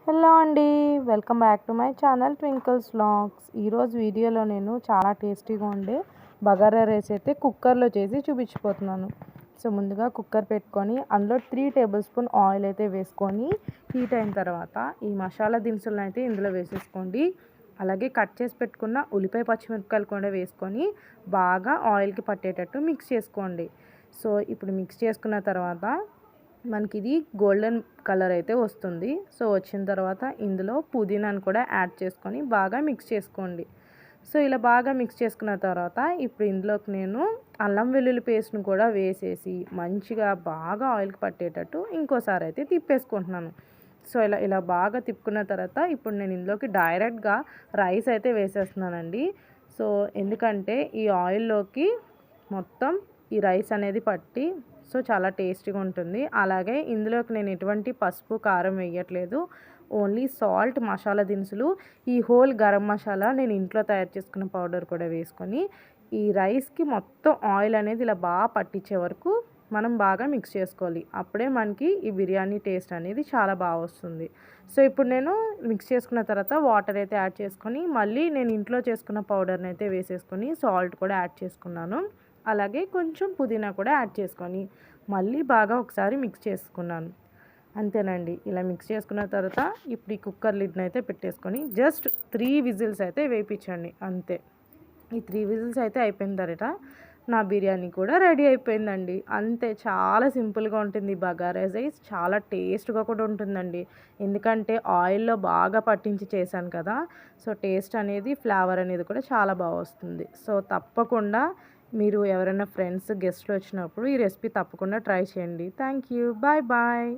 Hello అండి. Welcome back to my channel Twinkles vlogs. ఈరోజు వీడియోలో నేను చాలా టేస్టీగా ఉండే బగారా రైస్ అయితే కుక్కర్లో చేసి చూపించిపోతున్నాను. సో ముందుగా కుక్కర్ పెట్టుకొని అందులో 3 టేబుల్ స్పూన్ ఆయిల్ అయితే వేసుకొని హీట్ అయిన తర్వాత ఈ మసాలా దినుసులను అయితే ఇందులో వేసేసుకోండి. అలాగే కట్ చేసి పెట్టుకున్న ఉల్లిపాయ పచ్చిమిరపకాయలు కూడా వేసుకొని బాగా ఆయిల్కి పట్టేటట్టు మిక్స్ చేసుకోండి. సో ఇప్పుడు మిక్స్ చేసుకున్న తర్వాత మనకి ఇది గోల్డెన్ కలర్ అయితే వస్తుంది. సో వచ్చిన తర్వాత ఇందులో పుదీనాను కూడా యాడ్ చేసుకొని బాగా మిక్స్ చేసుకోండి. సో ఇలా బాగా మిక్స్ చేసుకున్న తర్వాత ఇప్పుడు ఇందులోకి నేను అల్లం వెల్లుల్లి పేస్ట్ను కూడా వేసేసి మంచిగా బాగా ఆయిల్కి పట్టేటట్టు ఇంకోసారి అయితే తిప్పేసుకుంటున్నాను. సో ఇలా ఇలా బాగా తిప్పుకున్న తర్వాత ఇప్పుడు నేను ఇందులోకి డైరెక్ట్గా రైస్ అయితే వేసేస్తున్నానండి. సో ఎందుకంటే ఈ ఆయిల్లోకి మొత్తం ఈ రైస్ అనేది పట్టి సో చాలా టేస్టీగా ఉంటుంది. అలాగే ఇందులోకి నేను ఎటువంటి పసుపు కారం వేయట్లేదు. ఓన్లీ సాల్ట్, మసాలా దినుసులు, ఈ హోల్ గరం మసాలా నేను ఇంట్లో తయారు చేసుకున్న పౌడర్ కూడా వేసుకొని ఈ రైస్కి మొత్తం ఆయిల్ అనేది ఇలా బాగా పట్టించే వరకు మనం బాగా మిక్స్ చేసుకోవాలి. అప్పుడే మనకి ఈ బిర్యానీ టేస్ట్ అనేది చాలా బాగా వస్తుంది. సో ఇప్పుడు నేను మిక్స్ చేసుకున్న తర్వాత వాటర్ అయితే యాడ్ చేసుకొని మళ్ళీ నేను ఇంట్లో చేసుకున్న పౌడర్ని అయితే వేసేసుకొని సాల్ట్ కూడా యాడ్ చేసుకున్నాను. అలాగే కొంచెం పుదీనా కూడా యాడ్ చేసుకొని మళ్ళీ బాగా ఒకసారి మిక్స్ చేసుకున్నాను. అంతేనండి. ఇలా మిక్స్ చేసుకున్న తర్వాత ఇప్పుడు ఈ కుక్కర్ లిడ్ని అయితే పెట్టేసుకొని జస్ట్ 3 విజిల్స్ అయితే వేయించండి అంతే. ఈ 3 విజిల్స్ అయితే అయిపోయిన తర్వాత నా బిర్యానీ కూడా రెడీ అయిపోయిందండి. అంతే, చాలా సింపుల్గా ఉంటుంది. బగారా రైస్ చాలా టేస్ట్గా కూడా ఉంటుందండి. ఎందుకంటే ఆయిల్లో బాగా పట్టించి చేశాను కదా. సో టేస్ట్ అనేది, ఫ్లేవర్ అనేది కూడా చాలా బాగా వస్తుంది. సో తప్పకుండా మీరు ఎవరైనా ఫ్రెండ్స్, గెస్ట్లు వచ్చినప్పుడు ఈ రెసిపీ తప్పకుండా ట్రై చేయండి. Thank you. Bye bye.